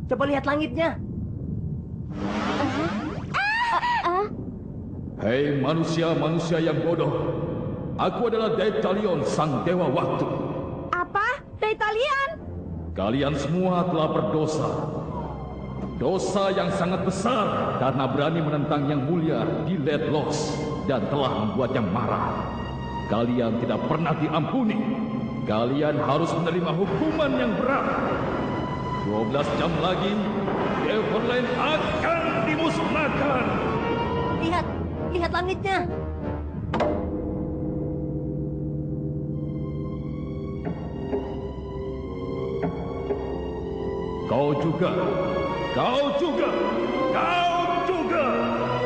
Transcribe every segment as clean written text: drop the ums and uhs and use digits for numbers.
Coba lihat langitnya. Hei manusia-manusia yang bodoh. Aku adalah Daitalion, sang dewa waktu. Apa? Daitalion? Kalian semua telah berdosa. Dosa yang sangat besar karena berani menentang yang mulia di Ledlos dan telah membuatnya marah. Kalian tidak pernah diampuni. Kalian harus menerima hukuman yang berat. 12 jam lagi, Everland akan dimusnahkan. Lihat langitnya. Kau juga.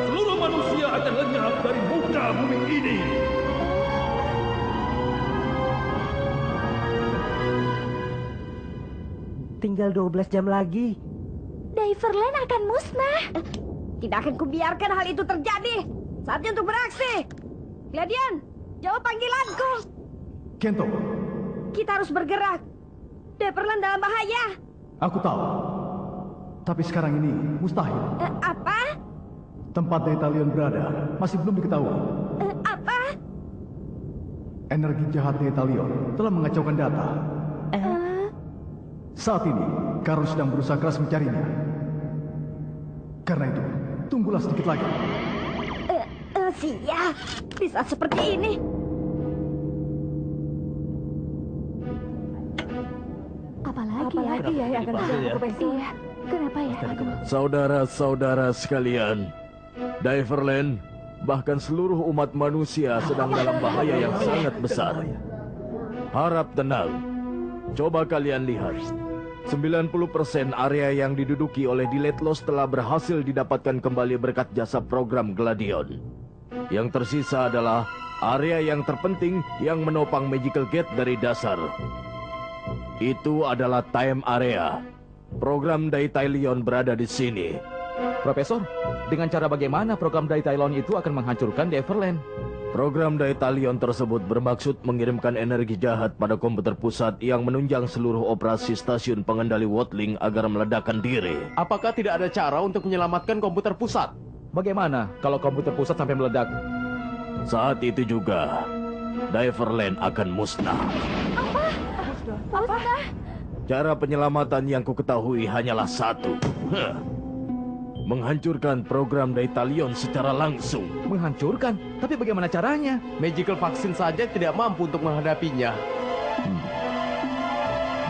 Seluruh manusia akan lenyap dari muka bumi ini. Tinggal 12 jam lagi. Diverland akan musnah. Tidak akan kubiarkan hal itu terjadi. Saatnya untuk beraksi. Gladion, jawab panggilanku. Kento, Kita harus bergerak. Diverland dalam bahaya. aku tahu. Tapi sekarang ini mustahil. Apa? Tempat Daitalion berada masih belum diketahui. Apa? Energi jahat Daitalion telah mengacaukan data. Saat ini, Karun sedang berusaha keras mencarinya. Karena itu, tunggulah sedikit lagi. Siap. Di saat seperti ini. Apalagi ya yang akan terjadi besok? Kenapa ya? Saudara-saudara sekalian, Diverland, bahkan seluruh umat manusia sedang dalam bahaya yang sangat besar. Harap tenang. Coba kalian lihat. 90% area yang diduduki oleh Diletlos telah berhasil didapatkan kembali berkat jasa program Gladion. Yang tersisa adalah area yang terpenting yang menopang Magical Gate dari dasar. Itu adalah time area. Program Daitalion berada di sini. Profesor, dengan cara bagaimana program Daitalion itu akan menghancurkan Diverland? Program Daitalion tersebut bermaksud mengirimkan energi jahat pada komputer pusat yang menunjang seluruh operasi stasiun pengendali Watling agar meledakkan diri. Apakah tidak ada cara untuk menyelamatkan komputer pusat? Bagaimana kalau komputer pusat sampai meledak? Saat itu juga, Diverland akan musnah. Apa? Cara penyelamatan yang kuketahui hanyalah satu. Menghancurkan program Daitalion secara langsung. Menghancurkan? Tapi bagaimana caranya? Magical vaksin saja tidak mampu untuk menghadapinya.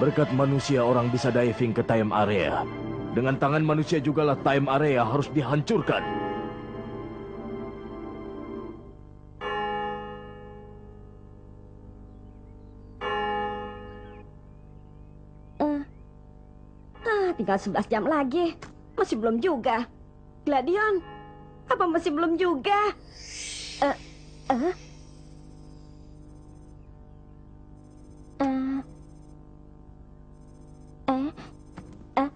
Berkat manusia orang bisa diving ke time area. Dengan tangan manusia jugalah time area harus dihancurkan. Tinggal 11 jam lagi. Masih belum juga. Gladion, apa masih belum juga?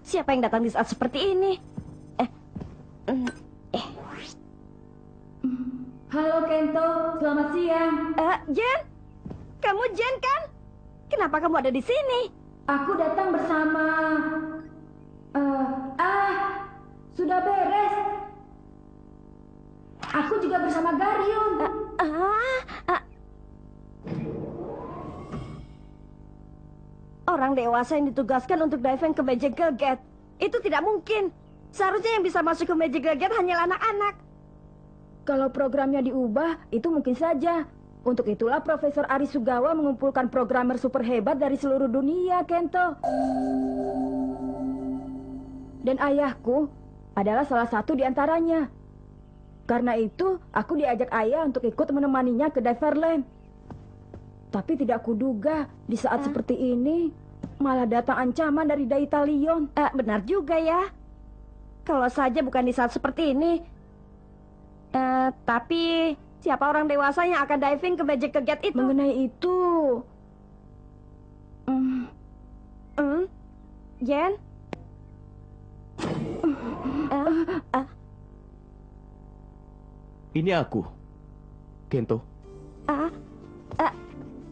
Siapa yang datang di saat seperti ini? Halo Kento, selamat siang. Jen? Kamu Jen kan? Kenapa kamu ada di sini? Aku datang bersama... sudah beres. Aku juga bersama Garion. Orang dewasa yang ditugaskan untuk diving ke Magical Gate. Itu tidak mungkin. Seharusnya yang bisa masuk ke Magical Gate hanyalah anak-anak. Kalau programnya diubah, itu mungkin saja. Untuk itulah Profesor Arisugawa mengumpulkan programmer super hebat dari seluruh dunia, Kento. Dan ayahku adalah salah satu di antaranya. Karena itu, aku diajak ayah untuk ikut menemaninya ke Diverland. Tapi tidak kuduga, di saat seperti ini, malah datang ancaman dari Daitalion. Benar juga ya. Kalau saja bukan di saat seperti ini. Tapi siapa orang dewasa yang akan diving ke Magical Gate itu? Mengenai itu... Jen? Ini aku, Kento.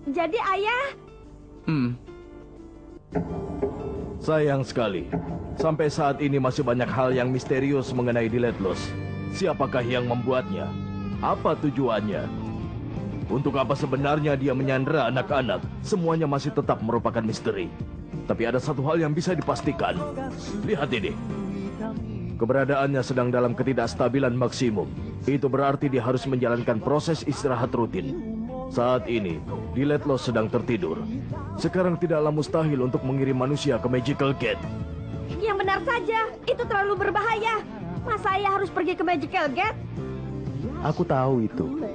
Jadi ayah? Sayang sekali. Sampai saat ini masih banyak hal yang misterius mengenai Diletlos. Siapakah yang membuatnya? Apa tujuannya? Untuk apa sebenarnya dia menyandera anak-anak? Semuanya masih tetap merupakan misteri. Tapi ada satu hal yang bisa dipastikan. Lihat ini. Keberadaannya sedang dalam ketidakstabilan maksimum. Itu berarti dia harus menjalankan proses istirahat rutin. Saat ini, Diletlos sedang tertidur. Sekarang tidaklah mustahil untuk mengirim manusia ke Magical Gate. Yang benar saja, itu terlalu berbahaya. Masa ayah harus pergi ke Magical Gate? Aku tahu itu.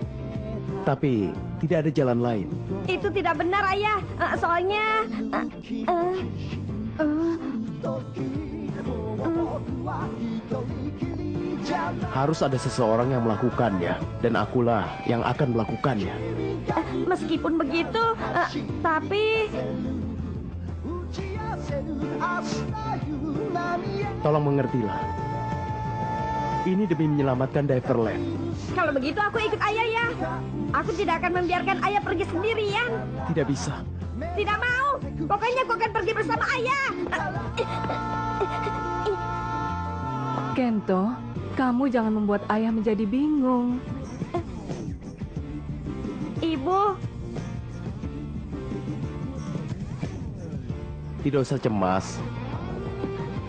Tapi tidak ada jalan lain. Itu tidak benar, ayah. Soalnya... Harus ada seseorang yang melakukannya. Dan akulah yang akan melakukannya. Meskipun begitu, tapi... Tolong mengertilah. Ini demi menyelamatkan Diverland. Kalau begitu aku ikut ayah ya. Aku tidak akan membiarkan ayah pergi sendirian. Tidak bisa. Tidak mau. Pokoknya aku akan pergi bersama ayah. Kento, kamu jangan membuat ayah menjadi bingung. Ibu, Tidak usah cemas.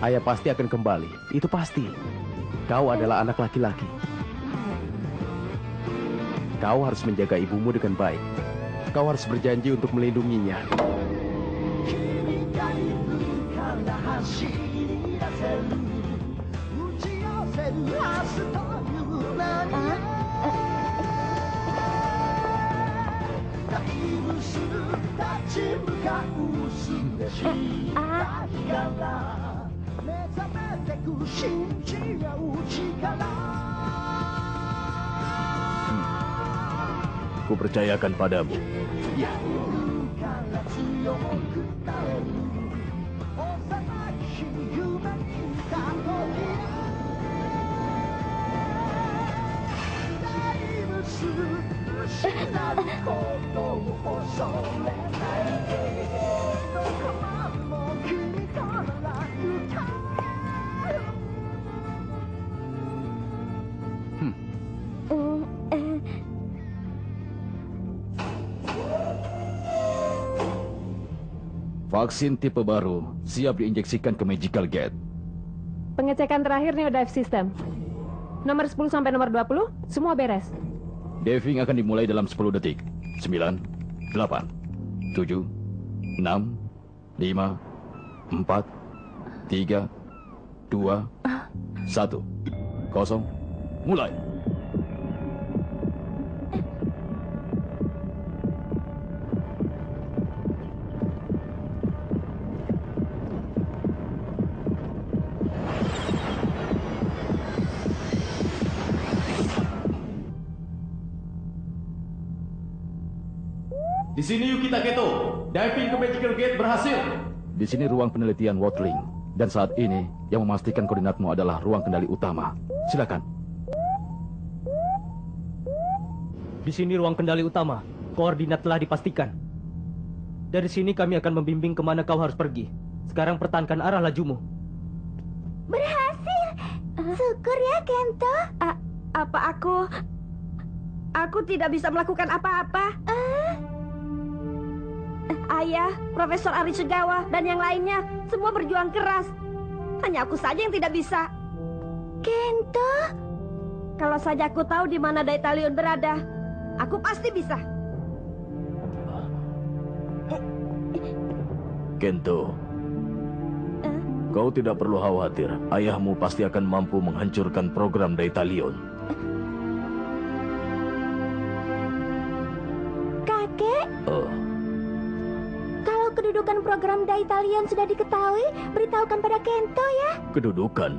Ayah pasti akan kembali. Itu pasti. Kau adalah anak laki-laki. Kau harus menjaga ibumu dengan baik. Kau harus berjanji untuk melindunginya. Ku percayakan padamu. Ya. Vaksin tipe baru siap diinjeksikan ke Magical Gate. Pengecekan terakhir Neodive System. Nomor 10 sampai nomor 20, semua beres. Diving akan dimulai dalam 10 detik. 9, 8, 7, 6, 5, 4, 3, 2, 1. Kosong. Mulai. Di sini yuk kita, Keto. Diving ke Magical Gate berhasil. Di sini ruang penelitian Watling. Dan saat ini, yang memastikan koordinatmu adalah ruang kendali utama. Silakan. Di sini ruang kendali utama. Koordinat telah dipastikan. Dari sini kami akan membimbing kemana kau harus pergi. Sekarang pertahankan arah lajumu. berhasil. Syukur ya, Kento. Apa aku tidak bisa melakukan apa-apa? Ayah, Profesor Arisugawa, dan yang lainnya semua berjuang keras. Hanya aku saja yang tidak bisa. Kento? Kalau saja aku tahu di mana Daitalion berada, aku pasti bisa. Kento, kau tidak perlu khawatir. Ayahmu pasti akan mampu menghancurkan program Daitalion. Kakek? Kalau kedudukan program Daitalion sudah diketahui, beritahukan pada Kento ya. Kedudukan?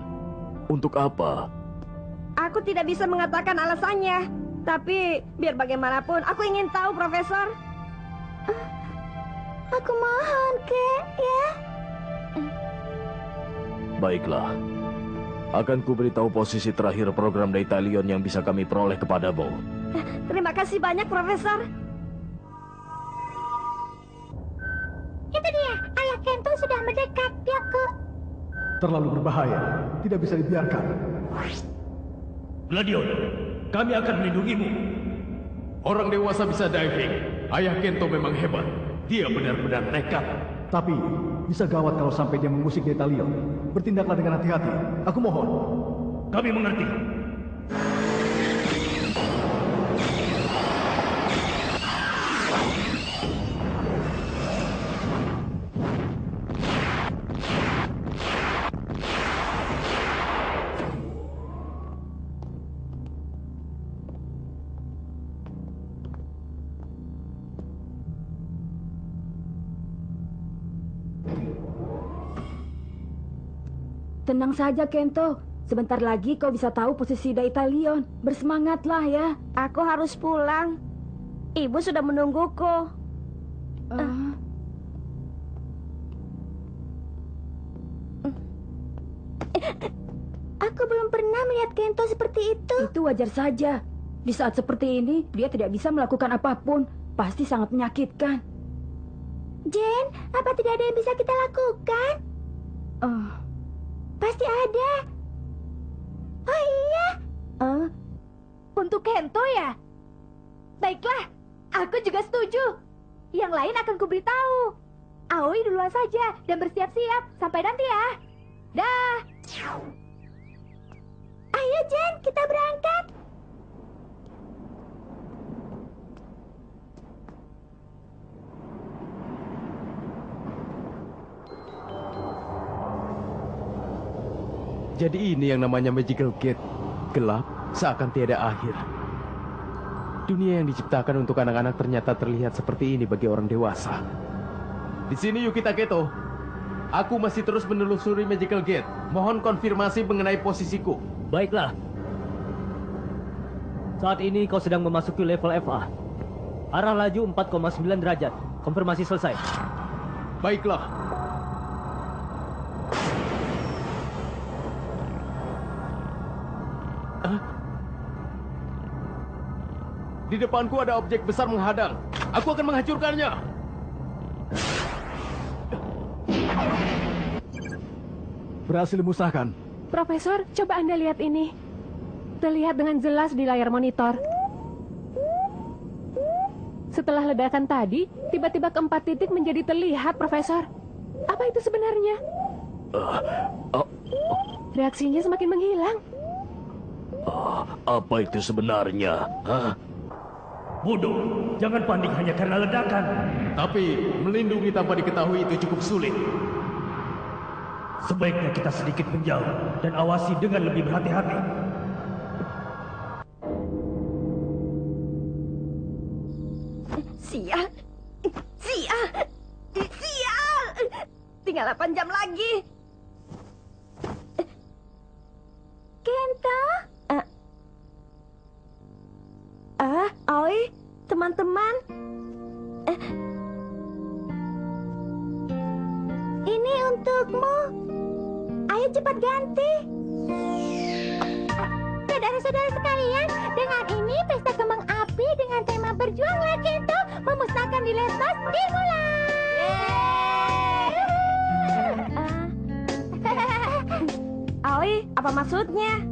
Untuk apa? Aku tidak bisa mengatakan alasannya. Tapi biar bagaimanapun, aku ingin tahu, Profesor. Aku mohon, Kek, ya. Baiklah. Akan kuberitahu posisi terakhir program Daitalion yang bisa kami peroleh kepadamu. Terima kasih banyak, Profesor. Itu dia, ayah Kento sudah mendekat. Pihakku. Terlalu berbahaya. Tidak bisa dibiarkan. Gladion, kami akan melindungimu. Orang dewasa bisa diving. Ayah Kento memang hebat. Dia benar-benar nekat. Tapi, bisa gawat kalau sampai dia mengusik Detalion. Bertindaklah dengan hati-hati. Aku mohon. Kami mengerti. Tenang saja, Kento. Sebentar lagi kau bisa tahu posisi Detalion. Bersemangatlah ya. Aku harus pulang. Ibu sudah menungguku. Aku belum pernah melihat Kento seperti itu. Itu wajar saja. Di saat seperti ini, dia tidak bisa melakukan apapun. Pasti sangat menyakitkan. Jen, apa tidak ada yang bisa kita lakukan? Pasti ada. Oh iya. Untuk Kento ya? Baiklah, aku juga setuju. Yang lain akan kuberitahu. Aoi duluan saja dan bersiap-siap. Sampai nanti ya. Dah. Ayo Jen, kita berangkat. Jadi ini yang namanya Magical Gate. Gelap, seakan tiada akhir. Dunia yang diciptakan untuk anak-anak ternyata terlihat seperti ini bagi orang dewasa. Di sini Yukita Keto. Aku masih terus menelusuri Magical Gate. Mohon konfirmasi mengenai posisiku. Baiklah. Saat ini kau sedang memasuki level FA. Arah laju 4,9 derajat. Konfirmasi selesai. Baiklah. Di depanku ada objek besar menghadang. Aku akan menghancurkannya. Berhasil dimusnahkan. Profesor, coba Anda lihat ini. Terlihat dengan jelas di layar monitor. Setelah ledakan tadi, tiba-tiba keempat titik menjadi terlihat, Profesor. Apa itu sebenarnya? Reaksinya semakin menghilang. Apa itu sebenarnya? Bodoh, jangan panik hanya karena ledakan. Tapi melindungi tanpa diketahui itu cukup sulit. Sebaiknya kita sedikit menjauh dan awasi dengan lebih berhati-hati. Sial. Sial. Sial. Tinggal 8 jam lagi. Kento? Aoi, teman-teman. Ini untukmu. Ayo cepat ganti. Saudara-saudara sekalian, dengan ini pesta kembang api dengan tema Berjuanglah Kento memusnahkan di Letnos dimulai. Aoi, apa maksudnya?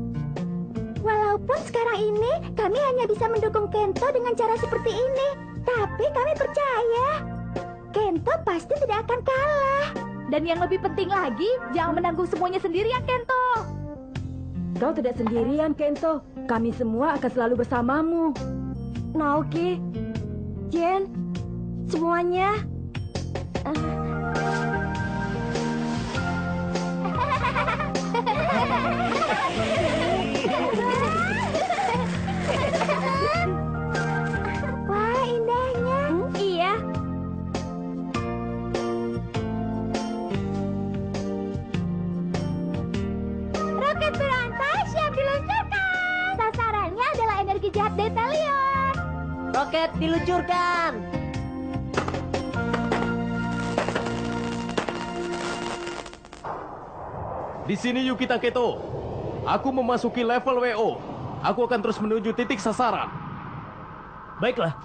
Walaupun sekarang ini kami hanya bisa mendukung Kento dengan cara seperti ini, tapi kami percaya Kento pasti tidak akan kalah. Dan yang lebih penting lagi, jangan menanggung semuanya sendirian, Kento. Kau tidak sendirian, Kento. Kami semua akan selalu bersamamu. Naoki, Jen, semuanya. Wah, indahnya. Iya. Roket berantai siap diluncurkan. Sasarannya adalah energi jahat Detalion. Roket diluncurkan. Di sini Yukita Keto. Aku memasuki level WO. Aku akan terus menuju titik sasaran. Baiklah.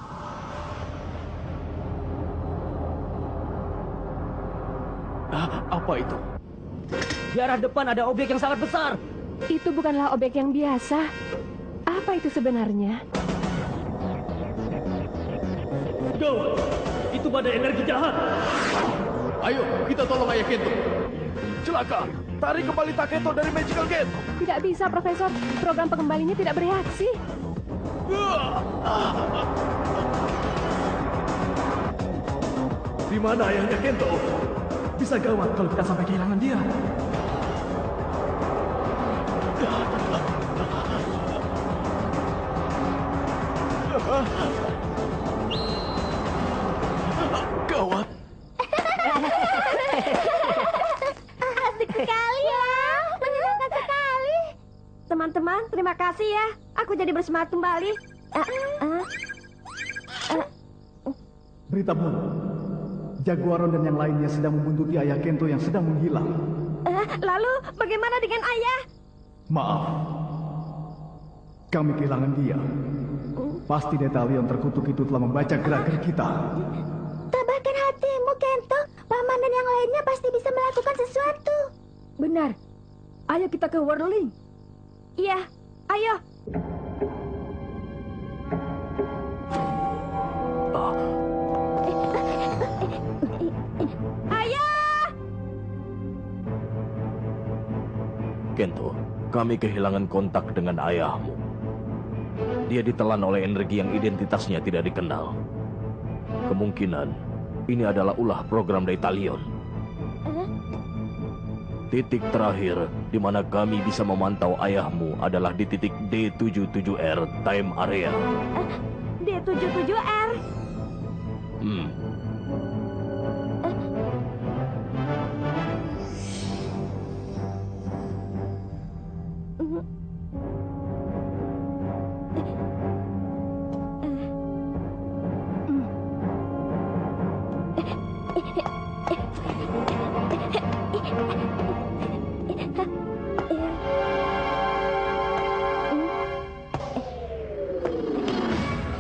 Apa itu? Di arah depan ada objek yang sangat besar. Itu bukanlah objek yang biasa. Apa itu sebenarnya? Go! Itu badai energi jahat. Ayo, kita tolong Ayah Kento. Celaka! Tarik kembali Taketo dari Magical Gate. Tidak bisa, Profesor. Program pengembalinya tidak bereaksi. Di mana ayahnya Kento? Bisa gawat kalau kita sampai kehilangan dia. Gawat. Asik sekali ya. Menyenangkan sekali. Teman-teman, terima kasih ya. Aku jadi bersemangat kembali. Berita buruk. Jaguaron dan yang lainnya sedang membuntuti ayah Kento yang sedang menghilang. Lalu, bagaimana dengan ayah? Maaf. Kami kehilangan dia. Pasti Detalion terkutuk itu telah membaca gerak-gerik kita. Tabahkan hatimu, Kento. Paman dan yang lainnya pasti bisa melakukan sesuatu. Benar. Ayo kita ke Whirling. Iya, ayo. Ayah! Kento, kami kehilangan kontak dengan ayahmu. Dia ditelan oleh energi yang identitasnya tidak dikenal. Kemungkinan ini adalah ulah program Detalion. Titik terakhir di mana kami bisa memantau ayahmu adalah di titik D77R Time Area. D77R?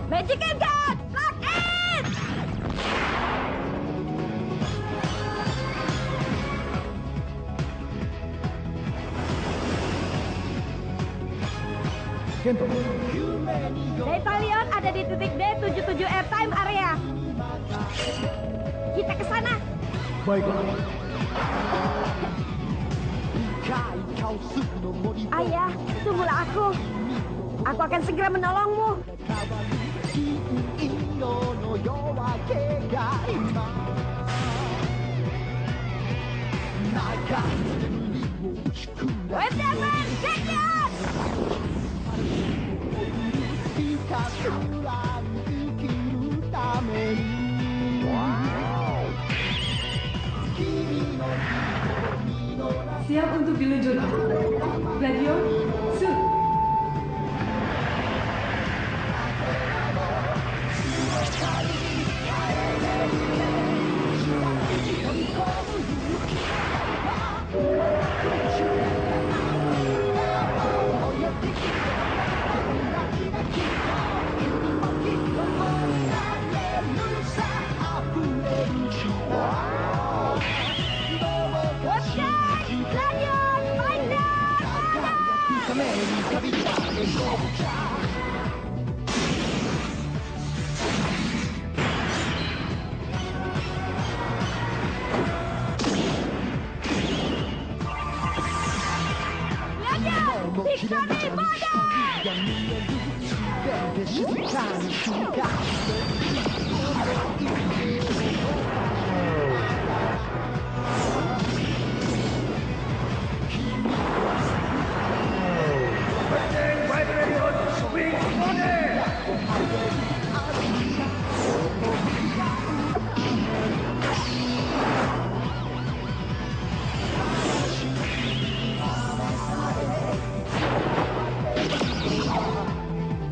Magical Gun! Lock in! Kento, Detalion ada di titik D77R Time Area. Kita ke sana. baiklah. Ayah, tunggulah aku. Aku akan segera menolongmu. Weapon, Jackson! Siap untuk diluncurkan. Gladion, shoot!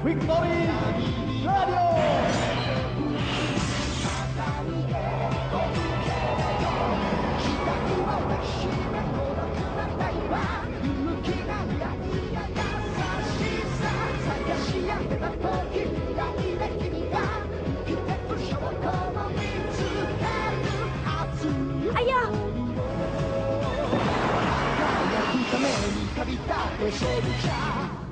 Victory! Radio! Bersebut